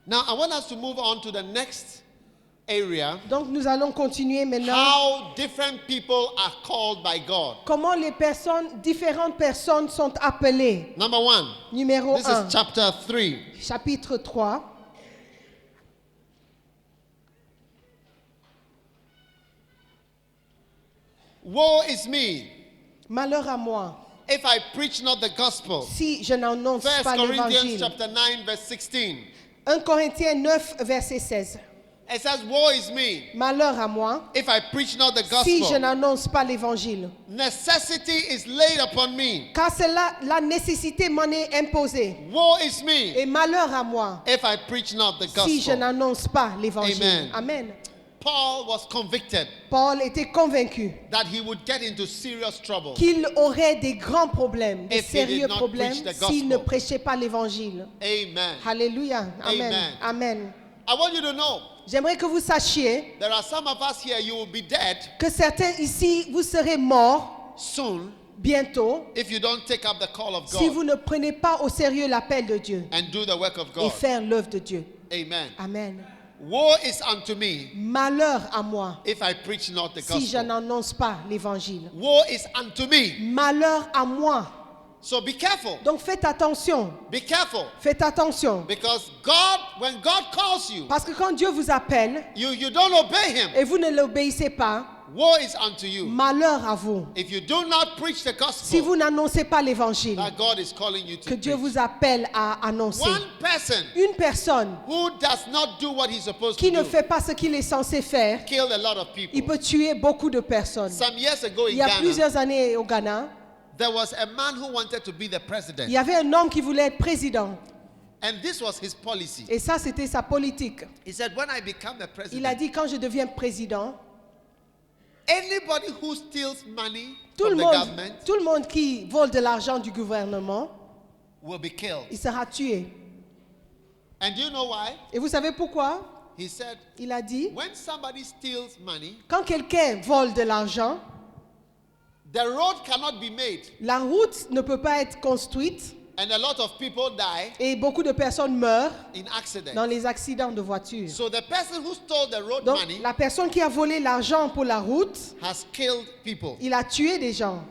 Now, I want us to move on to the next area. Donc nous allons continuer maintenant. How different people are called by God. Comment différentes personnes sont appelées. Number 1. Numéro This 1. is chapter 3. Chapitre 3. Woe is me Malheur à moi, if I preach not the gospel. si je n'annonce 1 pas Corinthians l'évangile. chapter 9 verse 16. 1 Corinthiens 9, verset 16. It says, woe is me Malheur à moi, if I preach not the si je gospel. n'annonce pas l'évangile. Necessity is laid upon me. Car c'est la nécessité m'en est imposée. Woe is me Et malheur à moi, if I preach not the si je gospel. n'annonce pas l'évangile. Amen. Amen. Paul was convicted Paul était convaincu that he would get into serious trouble. qu'il aurait des grands problèmes, des If he did sérieux not problèmes preach the s'il ne gospel. prêchait pas l'évangile. Amen. Alléluia. Amen. Amen. Amen. I want you to know, J'aimerais que vous sachiez there are some of us here, you will be dead que certains ici, vous serez morts soon bientôt if you don't take up the call of si vous God ne prenez pas au sérieux l'appel de Dieu and do the work of et God. faire l'œuvre de Dieu. Amen. Amen. Woe is unto me Malheur à moi if I preach not the si je gospel. n'annonce pas l'évangile. Woe is unto me. Malheur à moi. So be careful. Donc faites attention. Be careful. Faites attention. Because God, when God calls you, Parce que quand Dieu vous appelle you don't obey him. et vous ne l'obéissez pas, Woe is unto you malheur à vous. if you do not preach the Si gospel vous n'annoncez pas l'évangile that God is calling you to que Dieu preach. vous appelle à annoncer. One person Une personne who does not do what he's supposed qui to ne do fait pas ce qu'il est censé faire, killed a lot of il people. peut tuer beaucoup de personnes. Some years ago Il in y a Ghana, plusieurs années au Ghana, there was a man who wanted to be the il president. y avait un homme qui voulait être président. And this was his policy. Et ça, c'était sa politique. He said, when I become the Il a president, dit, quand je deviens président, anybody who steals money from the government tout le monde qui vole de l'argent du gouvernement, will be killed. il sera tué. And do you know why? Et vous savez pourquoi? He said, Il a dit, when somebody steals money, quand quelqu'un vole de l'argent, the road cannot be made. la route ne peut pas être construite And a lot of people die et beaucoup de personnes meurent in accidents. dans les accidents de voiture. So the person who stole the road Donc, money la personne qui a volé l'argent pour la route, has killed people. il a tué des gens.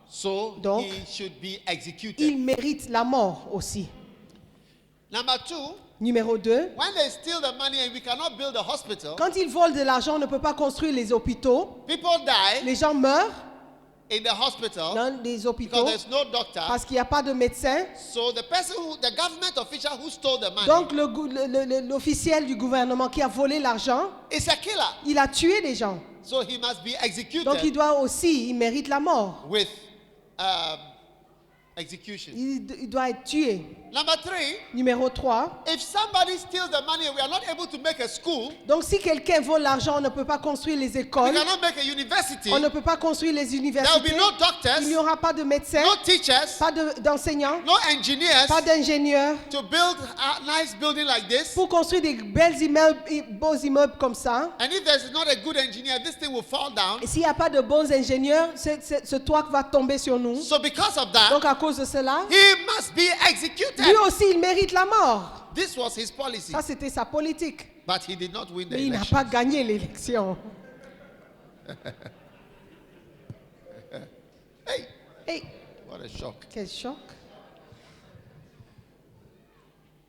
So Donc, he should be executed. Il mérite la mort aussi. Number 2, Numéro 2, when they steal the money and we cannot build a hospital, quand ils volent de l'argent, on ne peut pas construire les hôpitaux. people die Les gens meurent in the hospital dans les hôpitaux because there's no doctor. parce qu'il n'y a pas de médecin. So the government official who stole the money Donc l'officiel du gouvernement qui a volé l'argent, is a killer. il a tué des gens. So he must be executed Donc il mérite la mort. with execution. Il doit être tué. Number 3, Numéro 3, if somebody steals the money and we are not able to make a school, donc si quelqu'un vole l'argent, on ne peut pas construire les we écoles, cannot make a university, on ne peut pas construire les there will universités, be no doctors, il n'y aura pas de médecins, no teachers, pas d'enseignants, no engineers pas d'ingénieurs to build a nice building like this. pour construire des beaux immeubles comme ça. And if there's not a good engineer, this thing will fall down. Et s'il n'y a pas de bons ingénieurs, ce toit va tomber sur nous. So because of that, Donc à cause de cela, he must be executed. lui aussi il mérite la mort. This was his policy. Ça c'était sa politique. But he did not win the Mais il n'a election. pas gagné l'élection. Hey, Hey, what a shock. quel choc.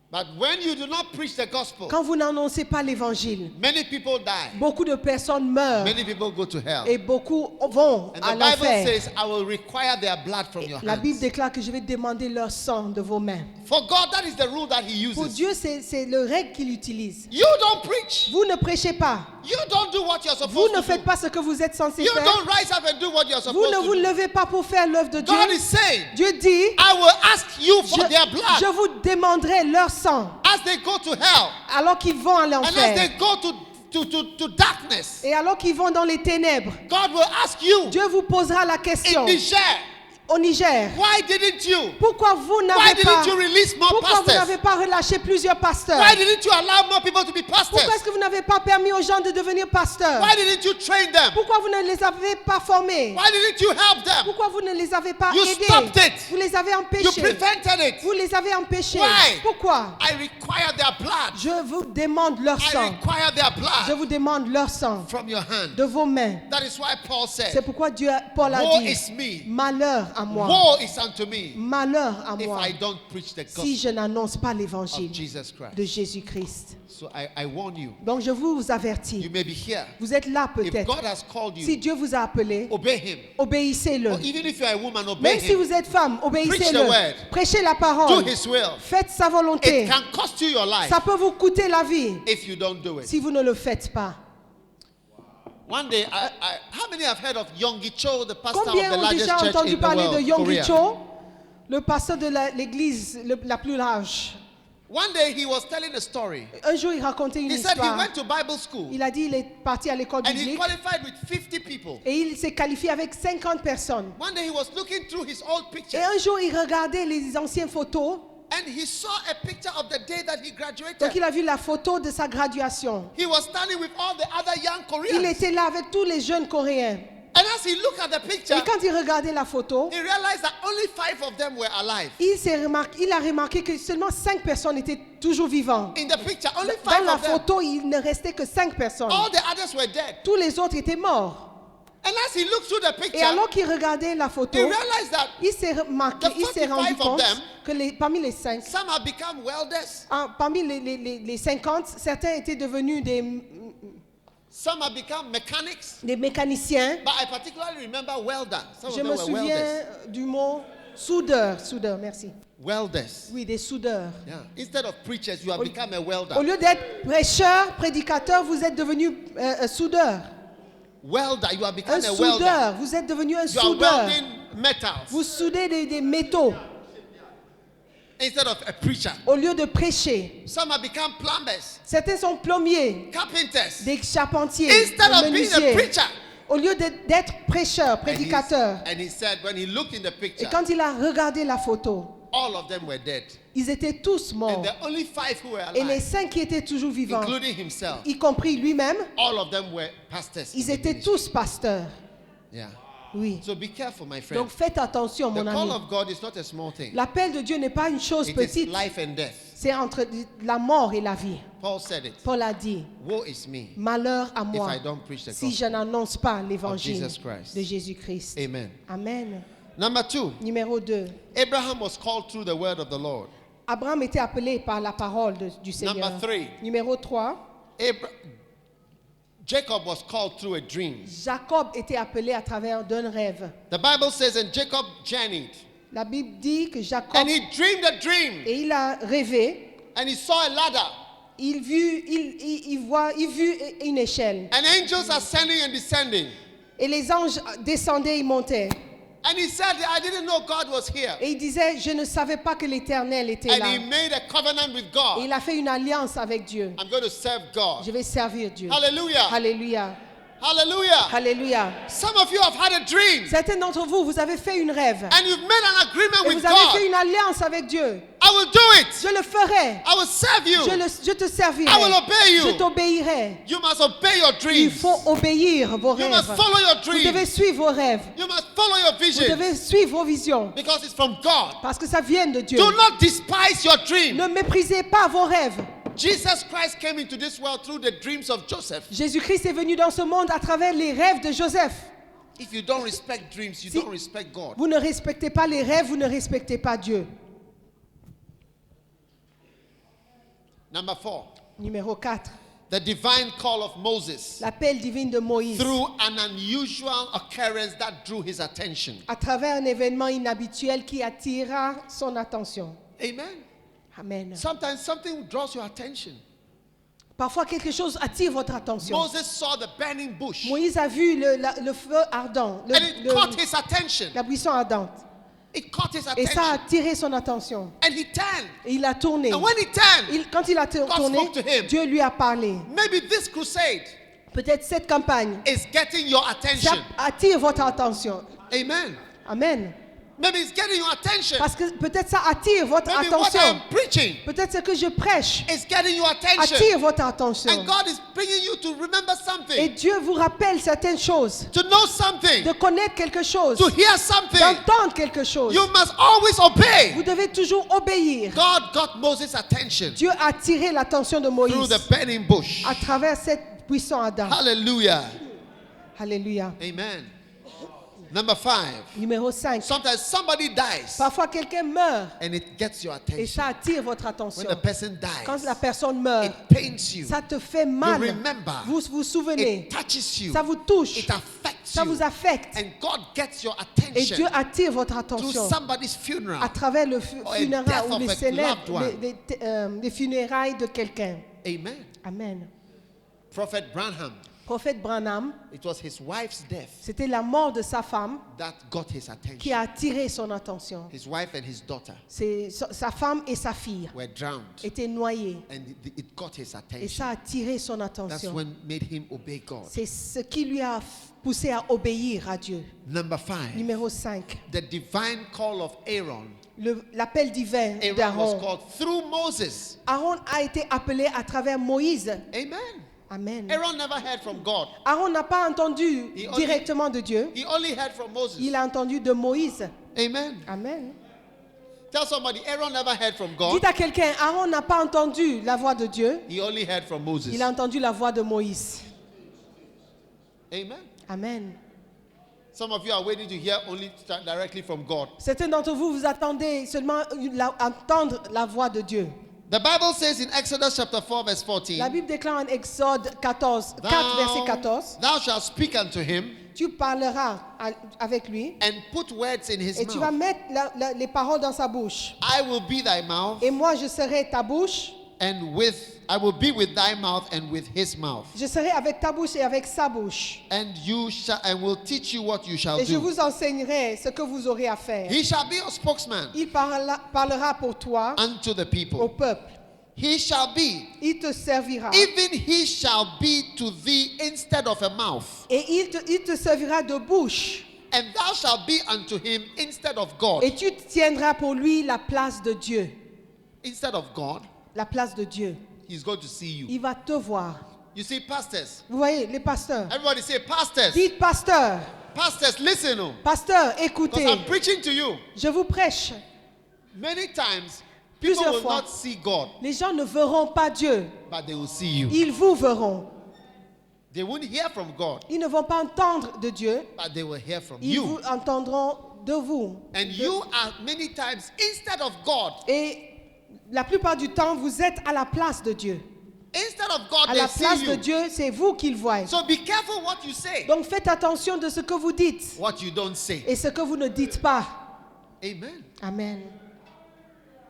But when you do not preach the gospel, Quand vous n'annoncez pas l'évangile, many people die. beaucoup de personnes meurent Many people go to hell. et beaucoup vont And à the Bible l'enfer. says, I will require their blood from your La Bible hands. déclare que je vais demander leur sang de vos mains. For God, that is the rule that he Pour uses. Dieu, c'est le règle qu'il utilise. You don't preach. Vous ne prêchez pas. You don't do what you're Vous supposed ne to faites do. pas ce que vous êtes censé You faire. don't rise up and do what you're Vous supposed ne to vous do. levez pas pour faire l'œuvre de Dieu. God is saying, Dieu dit, I will ask you for je, their blood je vous demanderai leur sang as they go to hell alors qu'ils vont à and as l'enfer. they go to darkness. Et alors qu'ils vont dans les ténèbres. God will ask you Dieu vous posera la question. in Niger, au Niger. Why didn't you? Pourquoi vous Why n'avez pas, didn't you release more pourquoi vous pastors? n'avez pas relâché plusieurs pasteurs? Why didn't you allow more people to be pastors? Pourquoi est-ce que vous n'avez pas permis aux gens de devenir pasteurs? Why didn't you train them? Pourquoi vous ne les avez pas formés? Why didn't you help them? Pourquoi vous ne les avez pas You aidés? stopped it. Vous les avez You empêchés. prevented it. Vous les avez empêchés. Why? Pourquoi? I require their blood. Je vous demande leur I sang. require their Je blood vous demande leur sang from your hand. de vos mains. That is why Paul C'est said, pourquoi Paul a woe dit, is me. malheur à moi. Woe is unto me Malheur à if moi I don't preach the si gospel je n'annonce pas of l'évangile Jesus de Christ. Jésus-Christ. So I warn you, Donc je vous you avertis. may be here. Vous êtes là If peut-être. God has called Si you, Dieu vous a appelé, obey him. obéissez-le. Or even if you are a woman, obey Même si him. vous êtes femme, Preach the obéissez-le. word. Prêchez la Do parole. his will. Faites sa volonté. It can cost you your life Ça peut vous coûter la vie if you don't do it. si vous ne le faites pas. One day, how many have heard of Yonggi Cho, the pastor of Combien the ont largest déjà church entendu in the parler de world, Yonggi Korea? Cho, le pasteur de l'église la plus large? One day he was telling a story. Un jour, il racontait une He said he histoire. went to Bible school Il a dit il est parti à l'école and he biblique qualified with 50 people. et il s'est qualifié avec 50 personnes. One day he was looking through his old Et pictures un jour, il regardait les anciennes photos. and he saw a picture of the day that he Donc, graduated. il a vu la photo de sa graduation. He was standing with all the other young Il Koreans. était là avec tous les jeunes Coréens. And as he looked at the picture, Et quand il regardait la photo, he realized that only 5 of them were alive. il a remarqué que seulement 5 personnes étaient toujours vivantes. In the picture, only Dans 5 la of them. photo, il ne restait que 5 personnes. All the others were dead. Tous les autres étaient morts. And as he looked through the Et picture, alors qu'il regardait la he photo, realized that il s'est remarqué, The il s'est rendu 45 of compte them, que parmi les 5, some have become welders, parmi les 50, certains étaient devenus some have become mechanics, des mécaniciens. but I particularly remember welder. Some Je of them me were souviens welders. du mot soudeur, merci. Welders. Oui, des soudeurs. Yeah. Instead of preachers, you have become a welder. Au lieu d'être prêcheur, prédicateur, vous êtes devenu soudeur. Welder, you have become Un a welder. soudeur, vous êtes devenu un You are soudeur. welding metals Vous soudez des métaux instead of a preacher. au lieu de prêcher. Some have become plumbers, Certains sont plombiers, carpenters. des charpentiers, Instead des of being a menuisiers. preacher. Au lieu d'être prêcheur, prédicateur. And he said, when he looked in the Et picture, quand il a regardé la photo, all of them were dead. ils étaient tous And morts. the only 5 who were Et les alive, 5 qui étaient toujours vivants, including himself, y compris lui-même, all of them were pastors. in ils the étaient ministry. tous pasteurs. Yeah. Oui. So be careful, my friend. Donc faites attention, The mon call ami. of God is not a small thing. L'appel de Dieu n'est pas une chose It is petite. life and death. C'est entre la mort et la vie. Paul said it. Paul a dit, Woe is me malheur à if moi I don't preach the si je gospel. n'annonce pas l'évangile Jesus Christ. de Jésus-Christ. Amen. Amen. Number 2, Numéro 2. Abraham was called through the word of the Lord. Abraham était appelé par la parole du Seigneur. Number 3, Numéro 3. Jacob was called through a dream. Jacob était appelé à travers d'un rêve. The Bible says, and Jacob journeyed, La Bible dit que Jacob, and he dreamed a dream, et il a rêvé, and he saw a ladder, il vit une échelle. and angels ascending and descending. Et les anges descendaient et montaient. And he said, I didn't know God was here. Et il disait, je ne savais pas que l'Éternel était And là. he made a covenant with Et God. il a fait une alliance avec Dieu. I'm going to serve God. Je vais servir Dieu. Hallelujah. Alléluia. Hallelujah. Alléluia. Some of you have had a dream, Certains d'entre vous, vous avez fait une rêve. and you've made an agreement Et with vous avez fait God. une alliance avec Dieu. I will do it. Je le ferai. I will serve you. Je te servirai. I will obey you. Je t'obéirai. You must obey your Il dreams. faut obéir vos You must rêves. follow your Vous devez dreams. suivre vos rêves. You must follow your Vous vision devez suivre vos visions. because it's from God. Parce que ça vient de Dieu. Do not despise your dream. Ne méprisez pas vos rêves. Jesus Christ came into this world through the dreams of Joseph. Jésus-Christ est venu dans ce monde à travers les rêves de Joseph. If you don't respect dreams, you Si- don't respect God. Vous ne respectez pas les rêves, vous ne respectez pas Dieu. Number 4, Numéro 4. the divine call of Moses L'appel divin de Moïse. through an unusual occurrence that drew his attention. À travers un événement inhabituel qui attira son attention. Amen. Amen. Sometimes something draws your attention. Parfois quelque chose attire votre attention. Moses saw the burning bush Moïse a vu le feu ardent, and it caught his attention. la buisson ardente. It caught his Et ça a attention. attiré son attention. And he turned. Et il a tourné. And when he turned, Quand il a tourné, spoke to him. Dieu lui a parlé. maybe this crusade Peut-être cette campagne, is getting your ça attention. attire votre attention. Amen. Amen. Maybe it's getting your attention. Parce que peut-être ça attire votre Maybe what attention. I'm preaching Peut-être ce que je prêche is getting your attention. attire votre attention. And God is bringing you to remember Et something, Dieu vous rappelle certaines choses, to know something, de connaître quelque chose, to hear something. d'entendre quelque chose. You must always obey. Vous devez toujours obéir. God got Moses' attention Dieu a attiré l'attention de through Moïse the burning bush. à travers cette puissant Adam. Hallelujah. Alléluia. Amen. Number 5. Numéro 5. Sometimes somebody dies Parfois quelqu'un meurt and it gets your et attention. ça attire votre When attention. the person Quand dies, la personne meurt, it pains you. ça te fait mal. You remember. Vous vous souvenez. It touches you. Ça vous touche. It affects Ça you. vous affecte. And God gets your Et Dieu attention attire votre through attention somebody's funeral. à travers le Or a funérailles death ou of les a célèbres, loved one. les funérailles de quelqu'un. Amen. Amen. Prophet Branham, Prophète Branham, it was his wife's death c'était la mort de sa femme that got his qui a attention. attiré son attention. His wife and his daughter Sa femme et sa fille were drowned, étaient noyées and it got his et ça attention. a attiré son That's attention. when made him obey God. C'est ce qui lui a poussé à obéir à Dieu. Number 5, Numéro 5. the divine call of Aaron. L'appel divin Aaron was d'Aaron. called through Moses. Aaron a été appelé à travers Moïse. Amen. Amen. Aaron never heard from God. Aaron n'a pas entendu He only- directement de Dieu. He only heard from Moses. Il a entendu de Moïse. Amen. Amen. Tell somebody, Aaron never heard from God. Dites à quelqu'un, Aaron n'a pas entendu la voix de Dieu. He only heard from Moses. Il a entendu la voix de Moïse. Amen. Amen. Some of you are waiting to hear only directly from God. Certains d'entre vous, vous attendez seulement entendre la voix de Dieu. The Bible says in Exodus chapter 4 verse 14, La Bible déclare en Exode 4, verset 14, thou shalt speak unto him tu parleras avec lui and put words in his et tu vas mouth. mettre les paroles dans sa bouche. I will be thy mouth, Et moi, je serai ta bouche. and I will be with thy mouth and with his mouth. Je serai avec ta bouche et avec sa bouche. And will teach you what you shall Et je do. vous enseignerai ce que vous aurez à faire. He shall be your spokesman Il parlera pour toi unto the au people. peuple. He shall be, Il te servira. even he shall be to thee instead of a mouth. Et il te servira de bouche. And thou shalt be unto him instead of God. Et tu tiendras pour lui la place de Dieu. Instead of God, La place de Dieu. he's going to see you. Il va te voir. You see, pastors. Vous voyez, les pasteurs. Everybody say, pastors. Dites, pasteur. Pastors, listen. Pasteur, Because écoutez. I'm preaching to you. Je vous prêche. Many times, people Plusieurs will fois. not see God, Les gens ne verront pas Dieu. but they will see you. Ils vous verront. They won't hear from God, Ils ne vont pas entendre de Dieu. but they will hear from Ils vous you. entendront de vous. And you are many times, instead of God, Et la plupart du temps, vous êtes à la place de Dieu. instead of God, À they la place see de you. Dieu, c'est vous qu'ils voient. So be careful what you say, Donc faites attention de ce que vous dites what you don't say. et ce que vous ne dites pas. Amen. Amen.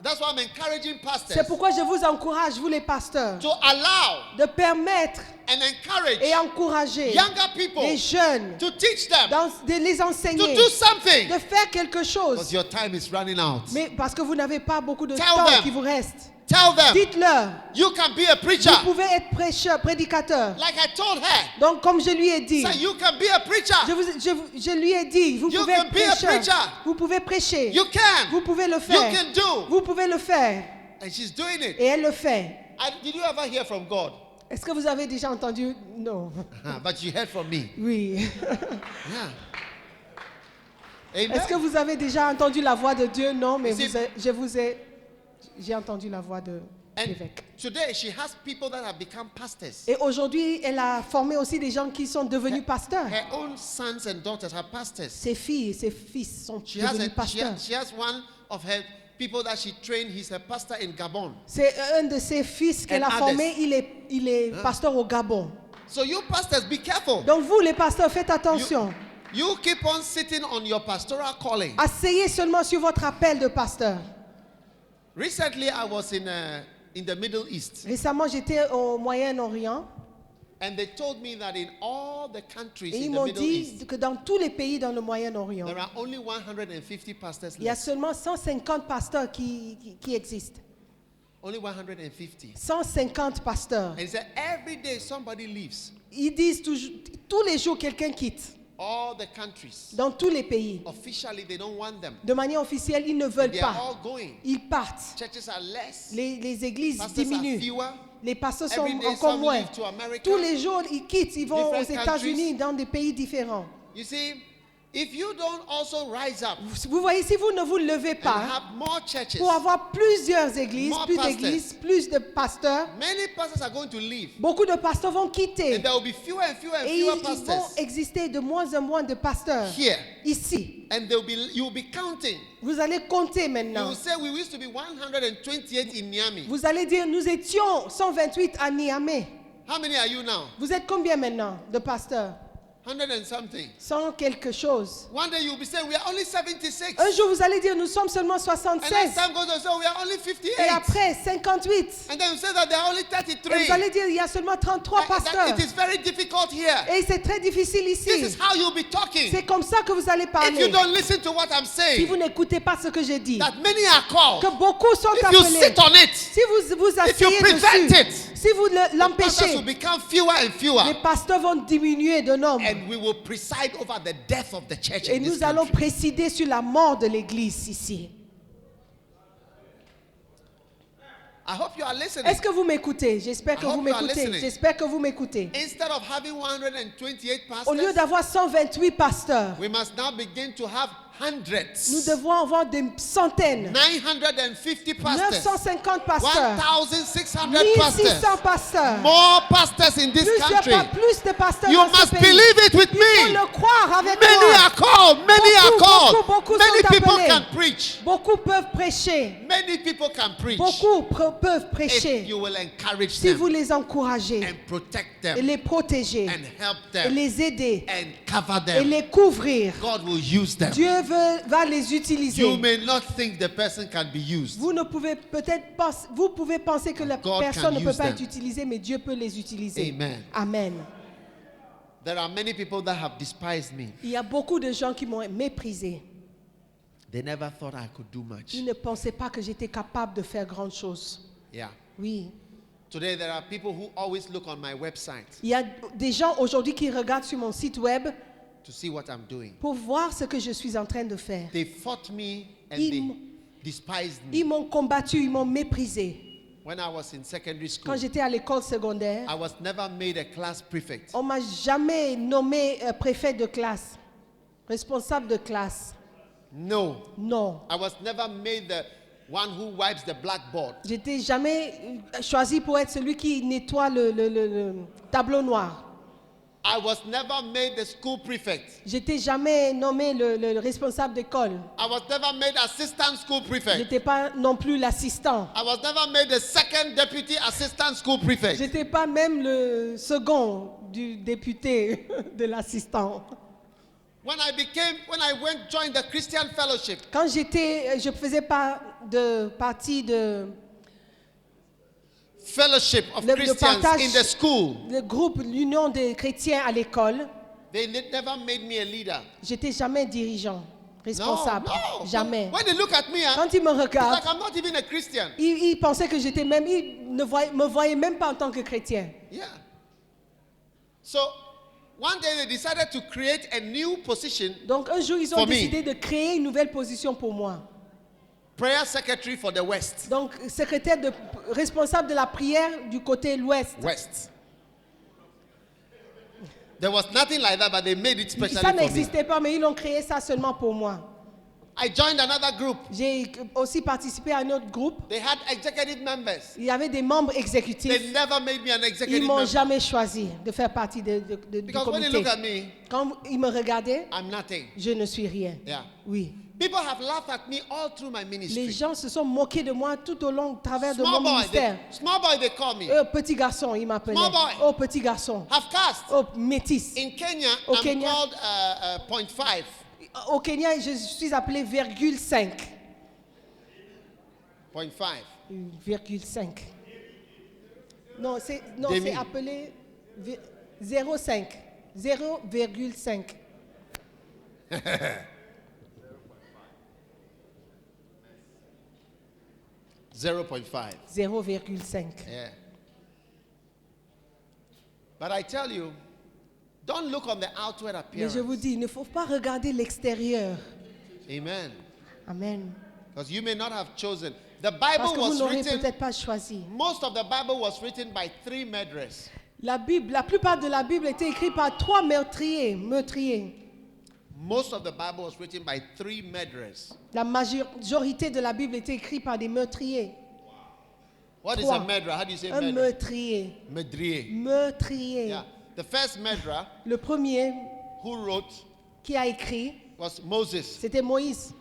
That's why I'm encouraging pastors C'est pourquoi je vous encourage, vous les pasteurs, to allow de permettre and encourage et encourager younger people les jeunes, to teach them de les to enseigner, do something, de faire quelque because chose. your time is running out. Mais parce que vous n'avez pas beaucoup de Tell temps them. qui vous reste. Tell them Dites-leur, you can be a preacher. vous pouvez être prêcheur, prédicateur. Like I told her, Donc comme je lui ai dit, say you can be a preacher. je lui ai dit, vous You pouvez can être be a prêcheur. preacher. Vous pouvez prêcher. You can. Vous pouvez le You faire. can do. Vous pouvez le faire. And she's doing it. Et elle le fait. Did you ever hear from God? Est-ce que vous avez déjà entendu? Non. But you heard from me. Oui. Yeah. Amen. Est-ce que vous avez déjà entendu la voix de Dieu? Non, mais You see- j'ai entendu la voix de And l'évêque. today she has people that have become pastors. Et aujourd'hui, elle a formé aussi des gens qui sont devenus pasteurs. Her own sons and daughters are pastors. Ses filles et ses fils sont She has, devenus pasteurs. she has one of her people that she trained. He's a pastor in Gabon. C'est un de ses fils qu'elle And a formé. others. Il est pasteur au Gabon. So you pastors, be careful. Donc vous, les pasteurs, faites attention. You keep on sitting on your pastoral calling. Asseyez seulement sur votre appel de pasteur. Recently, I was in the Middle East, Récemment, j'étais au Moyen-Orient and they told me that in all the countries et ils in the m'ont Middle dit East, que dans tous les pays dans le Moyen-Orient, there are only 150 pastors il y a left. seulement 150 pasteurs qui existent. Only 150. 150 pasteurs. And he said every day somebody leaves. Ils disent toujours, tous les jours quelqu'un quitte. all the countries, dans tous les pays. officially they don't want them. De manière officielle, ils ne veulent They are pas. all going. Ils partent. Churches are less. Les églises Pastors are diminuent. fewer. Les pasteurs sont Every day encore some moins. leave to America. Tous les jours, ils quittent, ils vont aux Different États-Unis, countries. dans des pays différents. You see, if you don't also rise up Vous voyez, si vous ne vous levez and pas have more churches, pour avoir plusieurs églises, More plus pastors. d'églises, plus de pasteurs, many pastors are going to leave. beaucoup de pasteurs vont quitter. And there will be fewer and fewer and Et fewer ils vont pastors exister de moins en moins de pasteurs here. ici. And you'll be counting. Vous allez compter You maintenant. will say we used to be 128 in Niamey. Vous allez dire, nous étions 128 à Niamey. How many are you now? Vous êtes combien maintenant de pasteurs? 100 and something. 100 quelque chose. One day you'll be saying we are only 76. Un jour, vous allez dire, nous sommes seulement And as 76. time goes on, so we are only Et 58. après, 58. And then you say that there are only Et 33. vous allez dire, il y a seulement 33 That pasteurs. it is very difficult here. Et c'est très difficile This ici. is how you'll be talking. C'est comme ça que vous allez If you parler. don't listen to what I'm Si saying, vous n'écoutez pas ce que je dis, that many are called. que beaucoup sont If you appelés. sit on it, Si vous you asseyez prevent dessus, it, si vous pastors will l'empêchez, become fewer and les fewer. pasteurs vont diminuer de nombre. And we will preside over the death of the church Et in this nous allons country. présider sur la mort de l'Église ici. I hope you are listening. Est-ce que vous m'écoutez? J'espère que I vous hope you are m'écoutez. listening. J'espère que vous m'écoutez. Instead of having 128 Au lieu pastors, d'avoir 128 pasteurs, we must now begin to have nous hundreds. devons avoir des centaines, 950 pastors. 950 pasteurs, 1,600 1600 pastors. pasteurs, More pastors in this country. plus de pasteurs You dans ce must pays. believe it with Il faut me. le croire avec Many moi. are called. Many are called. Beaucoup Many sont people appelés. can preach. Beaucoup peuvent prêcher. Many people can preach. Beaucoup peuvent If prêcher. you will encourage Si vous them les encouragez and protect et them les protéger and help et them les aider and cover et them, les couvrir, God will use them. Dieu va les utiliser. You may not think the person can be used. Vous ne pouvez peut-être pas, vous pouvez penser que la God personne can ne peut use pas them. être utilisée, mais Dieu peut les utiliser. Amen. Amen. There are many people that have despised me. Il y a beaucoup de gens qui m'ont méprisé. They never thought I could do much. Ils ne pensaient pas que j'étais capable de faire grand chose. Yeah. Oui. Today there are people who always look on my website Il y a des gens aujourd'hui qui regardent sur mon site web to see what I'm doing. pour voir ce que je suis en train de faire. They fought me and Ils they m- despised Ils me. m'ont combattu, ils m'ont méprisé. When I was in secondary school, Quand j'étais à l'école secondaire, I was never made a class prefect. on m'a jamais nommé préfet de classe, responsable de classe. No. Non. I was never made the one who wipes the blackboard. J'étais jamais choisi pour être celui qui nettoie le tableau noir. I was never made the school prefect. J'étais jamais nommé le responsable d'école. I was never made assistant school prefect. J'étais pas non plus l'assistant. I was never made the second deputy assistant school prefect. J'étais pas même le second du député de l'assistant. When I went join the Christian fellowship, Quand je faisais partie de fellowship of Le Christians partage- in the school, le groupe l'Union des chrétiens à l'école, they never made me a leader. j'étais jamais dirigeant, responsable, No. jamais. When they look at me, Quand ils me it's regardent, like I'm not even a Christian. ils pensaient que j'étais même, ils ne me voyaient même pas en tant que chrétien. Yeah. So one day they decided to create a new position, Donc un jour, ils ont For me. décidé de créer une nouvelle position pour moi. prayer secretary for the West. Donc responsable de la prière du côté l'ouest. West. There was nothing like that, but they made it specially Ça for me. n'existait pas, mais ils l'ont créé ça seulement pour moi. I joined another group. J'ai aussi participé à un autre groupe. They had executive members. Il y avait des membres They exécutifs. never made me an Ils executive m'ont member. jamais choisi de faire partie du Because when they comité. look at me, Quand ils me regardaient, I'm nothing. je ne suis rien. Yeah. Oui. People have laughed at me all through my Les ministry. gens se sont moqués de moi tout au long, travers de Small mon boy, ministère. they call me. Petit garçon, ils m'appelaient. Small boy. Oh, petit garçon. Half caste. Oh, métis. In Kenya, Au I'm Kenya. called 0.5. Au Kenya, je suis appelée 0,5. 0.5. 0,5. Non, c'est Demi. appelé 0,5. 0,5. 0.5. 0,5. Yeah. But I tell you, Don't look on the outward Mais appearance. je vous dis, il ne faut pas regarder l'extérieur. Amen. Amen. Because you may not have chosen. The Parce Bible que vous was n'aurez written, peut-être pas choisi. most of the Bible was written by 3 murderers. La plupart de la Bible était écrite par 3 meurtriers. Most of the Bible was written by 3 murderers. La majorité de la Bible était écrite par des meurtriers. What is Trois. a murderer? How do you say Un murderer? meurtrier. Meurtrier. Meurtrier. Yeah. The first murderer Le premier who wrote qui a écrit, was Moses. c'était Moïse.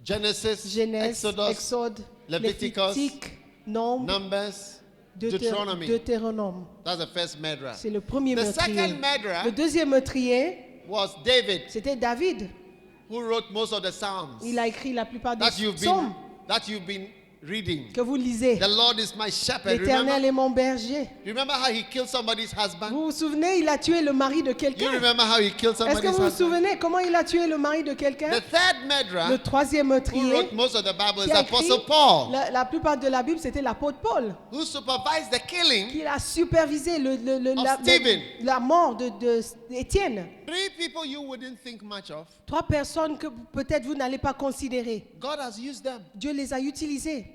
Genesis, Genèse, Exodus, Exode, Leviticus, Lévitique, Nombre, Numbers, Deuteronomy. Deutéronome. That's the first murderer. C'est le premier The meurtrier. second murderer Le deuxième meurtrier, was David, c'était David. who wrote most of the Psalms Il a écrit la plupart des that psaumes you've been reading. que vous lisez. The Lord is my shepherd. L'Éternel est mon berger. Remember how he killed somebody's husband? Vous vous souvenez, il a tué le mari de You quelqu'un. remember how he killed Est-ce que somebody's vous vous husband? souvenez comment il a tué le mari de quelqu'un? The third Le murderer troisième who meurtrier wrote most of the Bible is qui a écrit Apostle Paul, la plupart de la Bible, c'était l'apôtre Paul who supervised the killing. qui a supervisé Stephen. la mort d'Étienne. 3 people you wouldn't think much of. 3 personnes que peut-être vous n'allez pas considérer. God has used them. Dieu les a utilisées.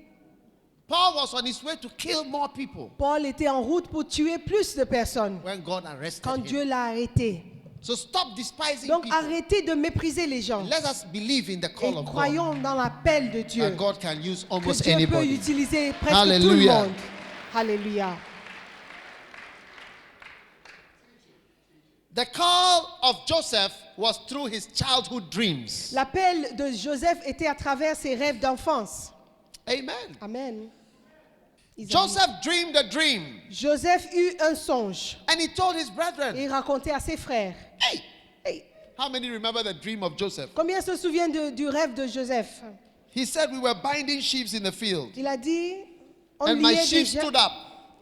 Paul was on his way to kill more people Paul était en route pour tuer plus de personnes when God arrested quand him. Dieu l'a arrêté. So stop despising Donc people. arrêtez de mépriser les gens Let us believe in the call et of God. croyons dans l'appel de Dieu. And God can use Que almost Dieu peut anybody. utiliser presque Hallelujah. tout le monde. Alléluia. The call of Joseph was through his childhood dreams. L'appel de Joseph était à travers ses rêves d'enfance. Amen. Amen. Isaïe. Joseph dreamed a dream Joseph eut un songe and he told his et brethren, il racontait à ses frères. hey, Hey, how many remember the dream of Joseph? combien se souviennent du rêve de Joseph? He said we were binding sheaves in the field Il a dit, on and my liait des sheep gerbes stood up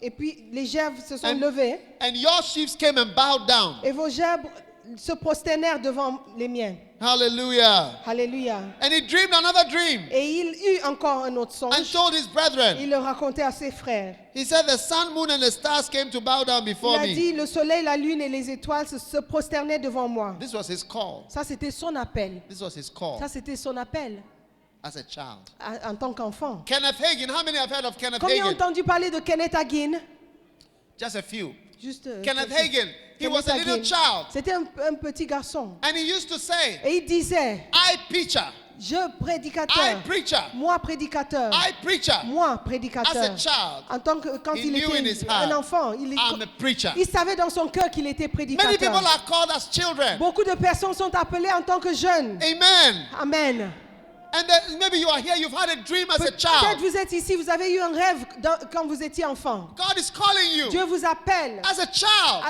et puis les gerbes se sont And- levées and your sheaves came and bowed down. et vos gerbes se prosternèrent devant les miens. Hallelujah. Alléluia. And he dreamed another dream Et il eut encore un autre and songe. told his brethren. Il le racontait à ses frères. He said the sun, moon and the stars came to bow down Il before a me. dit, le soleil, la lune et les étoiles se prosternaient devant moi. This was his call. Ça, c'était son appel. This was his call Ça, c'était son appel as a child. en tant qu'enfant. Kenneth Hagin. How many have heard of Kenneth Combien ont Hagin? entendu parler de Kenneth Hagin? Just a few. Juste, Kenneth quelques- Hagin. He Kenneth was a little Hagin. child. C'était un petit garçon. And he used to say, Et il disait, I preacher, je I prédicateur, preacher, moi prédicateur, I preacher. moi As a prédicateur. child, En tant que quand he il knew in his était heart, un enfant, I'm a preacher. il savait dans son cœur qu'il était Many people prédicateur. are called as children. Beaucoup de personnes sont appelées en tant que jeunes. Amen. Amen. And then maybe you are here, you've had a dream as a Peut-être child. vous êtes ici, vous avez eu un rêve quand vous étiez enfant. God is calling you Dieu vous appelle as a child.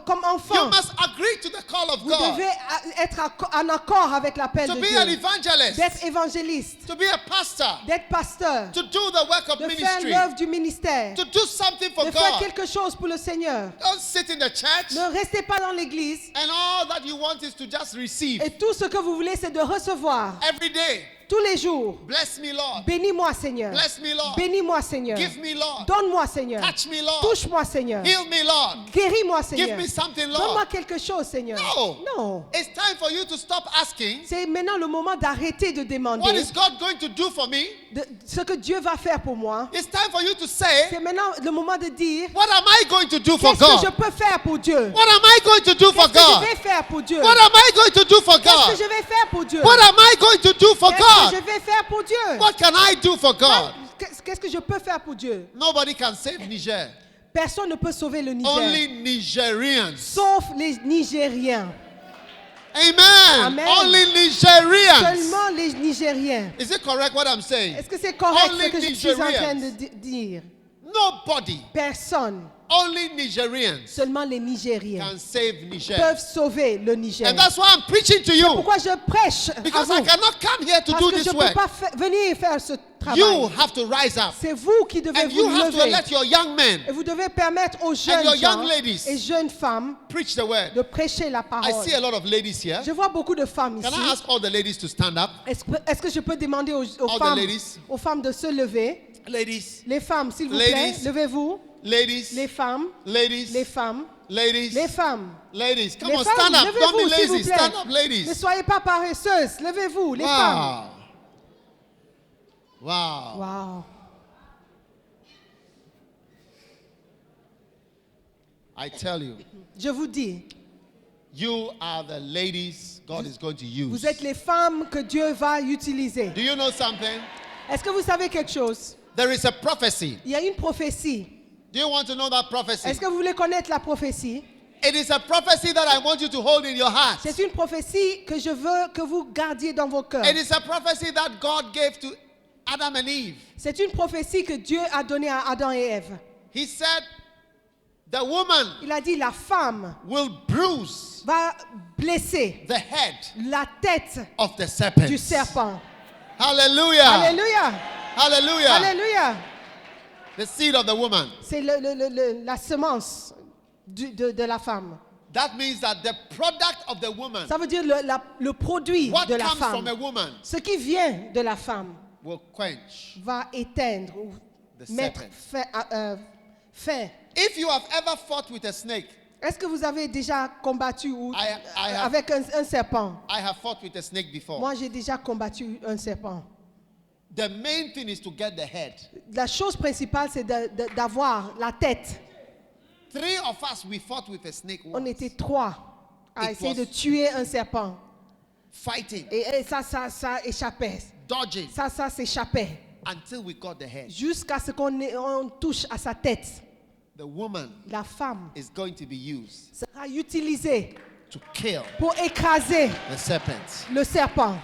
comme You enfant. must agree to the call of Vous God. devez être en accord avec l'appel To de be an Dieu. evangelist, D'être évangéliste, to be a pastor, d'être pasteur, to do the work of de faire ministry, l'œuvre du ministère, to do something for de faire God. quelque chose pour le Seigneur. Don't sit in the church Ne restez pas dans l'église and all that you want is to just receive et tout ce que vous voulez, c'est de recevoir every day. tous les jours. Bless me, Lord. Bénis-moi, Seigneur. Bless me, Lord. Bénis-moi, Seigneur. Give me, Lord. Donne-moi, Seigneur. Touch me, Lord. Touche-moi, Seigneur. Heal me, Lord. Guéris-moi, Give Seigneur. me something, Donne-moi Lord. quelque chose, Seigneur. No. Non. It's time for you to stop asking, C'est maintenant le moment d'arrêter de what demander is God going to do for me? ce que Dieu va faire pour moi. It's time for you to say, C'est maintenant le moment de dire what am I going to do for qu'est-ce que je God? peux faire pour Dieu. What am I going to do for Qu'est-ce que je God? vais faire pour Dieu. What am I going to do for Qu'est-ce que God? je vais faire pour Dieu. What am I going to do for Qu'est-ce que God? je vais faire pour Dieu. What can I do for God? Qu'est-ce que je peux faire pour Dieu. Nobody can save Niger. Personne ne peut sauver le Niger. Only Nigerians. Sauf les Nigériens. Amen. Amen. Only Nigerians. Seulement les Nigériens. Is it correct what I'm saying? Est-ce que c'est correct Only ce que je suis en train Nigerians. de dire? Nobody, Personne. only Nigerians Seulement les Nigériens can save Niger. peuvent sauver le Niger. And that's why I'm preaching to you. Pourquoi je prêche à Because vous? I cannot come here to Parce do que je this ne work. peux pas venir faire ce travail. You have to rise up. C'est vous qui devez And you vous have to lever. let your young men Et vous devez permettre aux jeunes your gens young ladies et jeunes femmes preach the word. de prêcher la I parole. see a lot of ladies here. Je vois beaucoup de femmes Can I ici. ask all the ladies to stand up? Est-ce que je peux demander aux All the ladies. femmes de se lever? Ladies. Les femmes, s'il vous plaît, Ladies. levez-vous. Ladies. Les femmes, Ladies. les femmes, Ladies. les femmes. Ladies. Come Les on, femmes, stand up. Don't be levez-vous, s'il vous lazy. plaît. Stand up, Ne ladies. soyez pas paresseuses. Levez-vous, les femmes. Wow. Wow. Wow. I tell you, Je vous dis, you are the ladies God is going to use. vous êtes les femmes que Dieu va utiliser. Do you know something? Est-ce que vous savez quelque chose? There is a prophecy. Il y a une prophétie. Do you want to know that prophecy? Est-ce que vous voulez connaître la prophétie? It is a prophecy that I want you to hold in your heart. C'est une prophétie que je veux que vous gardiez dans vos cœurs. It is a prophecy that God gave to Adam and Eve. C'est une prophétie que Dieu a donnée à Adam et Ève. He said, the woman Il a dit la femme will bruise va blesser the head la tête of the serpent. du serpent. Hallelujah. Alléluia. Hallelujah. Alléluia. The seed of the woman. C'est la semence de la femme. That means that the product of the woman, Ça veut dire le produit what de la comes from femme. a woman, Ce qui vient de la femme will quench va éteindre ou the mettre serpent. fin. If you have ever fought with a snake, Est-ce que vous avez déjà combattu I have- avec un serpent? I have fought with a snake before. Moi, j'ai déjà combattu un serpent. The main thing is to get the head. La chose principale, c'est d'avoir la tête. 3 of us, we fought with a snake On once, était 3 à It essayer was- de tuer un serpent. fighting, Et ça échappait. dodging, Ça s'échappait. until we got the head. Jusqu'à ce qu'on touche à sa tête. The woman La femme is going to be used sera utilisée to kill pour écraser the serpent. le serpent.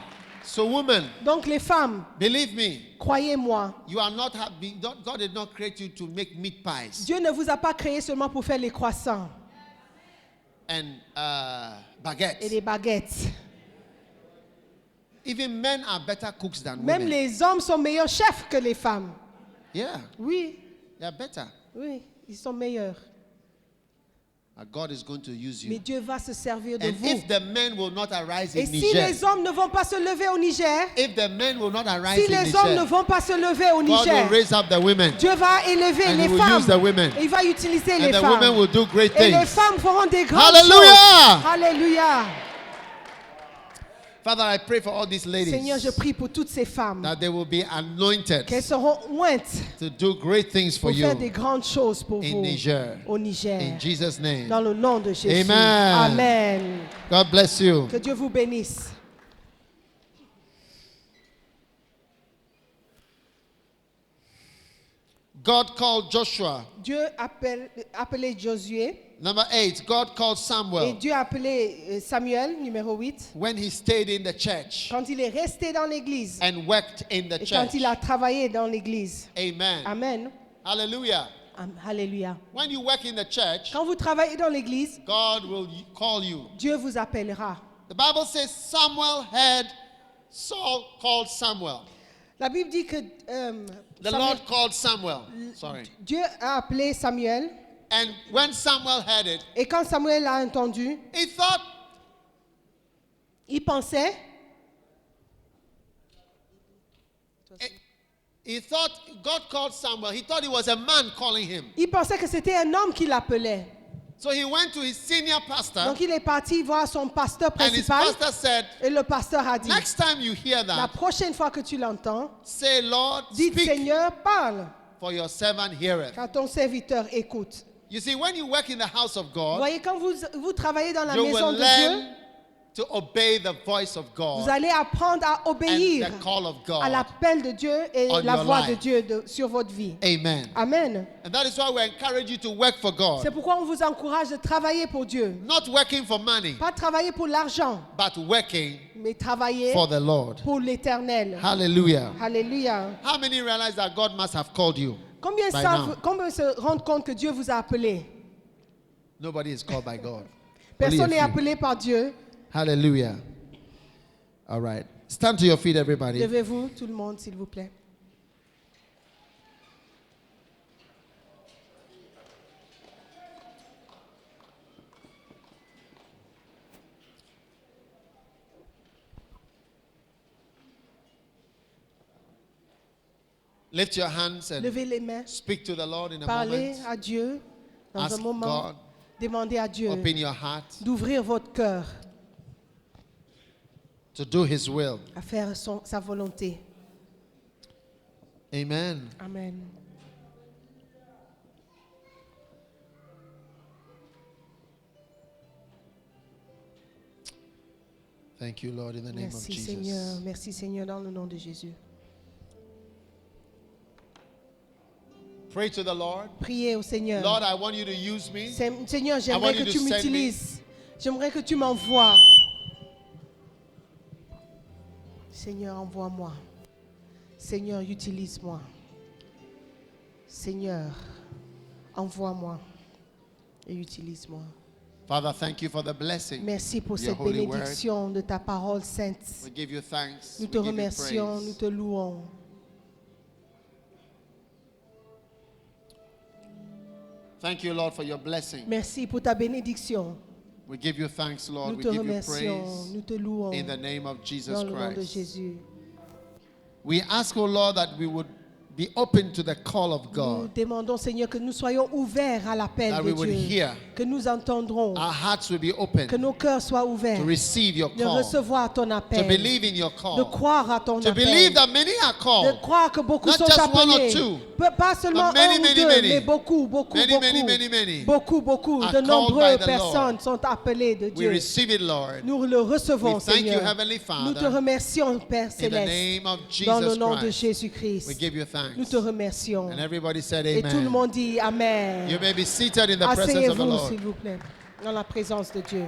So woman, Donc les femmes, believe me, croyez-moi, you are not happy. God did not create you to make meat pies Dieu ne vous a pas créé seulement pour faire les croissants and et baguettes. les baguettes. Even men are better cooks than Même women. les hommes sont meilleurs chefs que les femmes. Yeah, Oui, they are better. oui, ils sont meilleurs. God is going to use Mais you. Dieu va se servir de And vous. if the men will not arise Et in si Niger, les hommes ne vont pas se lever au Niger, if the men will not arise si in les hommes ne Niger, vont pas se lever au God will Niger, raise up the women, Dieu va élever and les He will femmes. use the women, Et il va utiliser les and the femmes. women will do great Et les things. femmes feront des grandes Hallelujah! choses. Alléluia. Father, I pray for all these Seigneur, je ladies prie pour toutes ces femmes that they will be anointed qu'elles seront ointes to do great things for pour faire you des grandes choses pour in vous Niger. au Niger. In Jesus' name. Dans le nom de Jésus. Amen. Amen. God bless you. Que Dieu vous bénisse. God called Joshua. Dieu appelé Josué Number 8, God called et Samuel Dieu a appelé Samuel, numéro 8, when he stayed in the church quand il est resté dans l'église and worked in the et quand church. il a travaillé dans l'église. Amen. Amen. Hallelujah. Alléluia. When you work in the church, Quand vous travaillez dans l'église, God will call you. Dieu vous appellera. The Bible says Samuel had Saul called Samuel. La Bible dit que The Samuel- Lord called Samuel. Sorry. Dieu a appelé Samuel And when Samuel heard it, et quand Samuel l'a entendu, he thought, il pensait, God called Samuel. He thought it was a man calling him. que c'était un homme qui l'appelait. So he went to his senior pastor, Donc il est parti voir son pasteur and his principal pastor said, et le pasteur a dit, next time you hear la that, prochaine fois que tu l'entends, say, Lord, dites speak, Seigneur, parle, for your servant heareth. car ton serviteur écoute. You see, when you work in the house of Vous God, voyez, quand vous travaillez dans la you maison will de Dieu, learn to obey the voice of vous God allez apprendre à and obéir the call of à God. l'appel de Dieu et on la your voix life. de Dieu sur votre vie. Amen. Amen. And that is why we encourage you to work for C'est God. pourquoi on vous encourage de travailler pour Dieu. Not working for money, Pas travailler pour l'argent, but working mais travailler for the Lord. pour l'éternel. Hallelujah. Alléluia. How many realize that God must have called you? Combien By now. se rendent compte que Dieu vous a appelé? Nobody is called by God. Only Personne a n'est few. appelé par Dieu. Hallelujah. All right. Stand to your feet, everybody. Levez-vous, tout le monde, s'il vous plaît. Lift your hands and Levez les mains. speak to the Lord in a Parlez moment. à Dieu dans Ask un moment. God. Demandez à Dieu Open your heart d'ouvrir votre cœur to do His will. à faire sa volonté. Amen. Amen. Thank you, Lord, in the name of Merci Jesus. Seigneur. Merci Seigneur dans le nom de Jésus. Pray to the Lord. Priez au Seigneur. Lord, I want you to use me. Seigneur, I j'aimerais want you que to tu send m'utilises. J'aimerais que tu m'envoies. Seigneur, envoie-moi. Seigneur, utilise-moi. Seigneur, envoie-moi et utilise-moi. Father, thank you for the blessing. Merci pour Your cette holy bénédiction de ta parole sainte. We give you thanks. Nous We te give you remercions, praise. nous te louons. Thank you, Lord, for your blessing. Merci pour ta bénédiction. We give you thanks, Lord. Nous We te give you remercions, praise nous te louons in the name of Jesus dans le nom de Christ. Jésus. We ask, oh Lord, that we would be open to the call of Nous God. demandons, Seigneur, que nous soyons ouverts à l'appel That de we would Dieu, hear. que nous entendrons, Our hearts will be open que nos cœurs soient ouverts, to receive your de call, recevoir ton to appel, believe in your de call, croire à ton to appel, believe that many are de called. croire que beaucoup Not sont just one or appelés, two, pas seulement but many, un ou many, deux, many. mais beaucoup, beaucoup, Many, beaucoup, many, many, many beaucoup, are de called by nombreuses the personnes Lord. sont appelées de We Dieu. receive it, Lord, Nous le recevons, We thank you, Seigneur. Heavenly Nous te Father, remercions, Père in the Céleste, name of dans le Jesus nom de Christ. Jésus-Christ. We give you Nous thanks. te remercions. And everybody said Et tout le amen. monde dit Amen. You may be seated in the presence of the Asseyez-vous, Lord. s'il vous plaît, dans la présence de Dieu.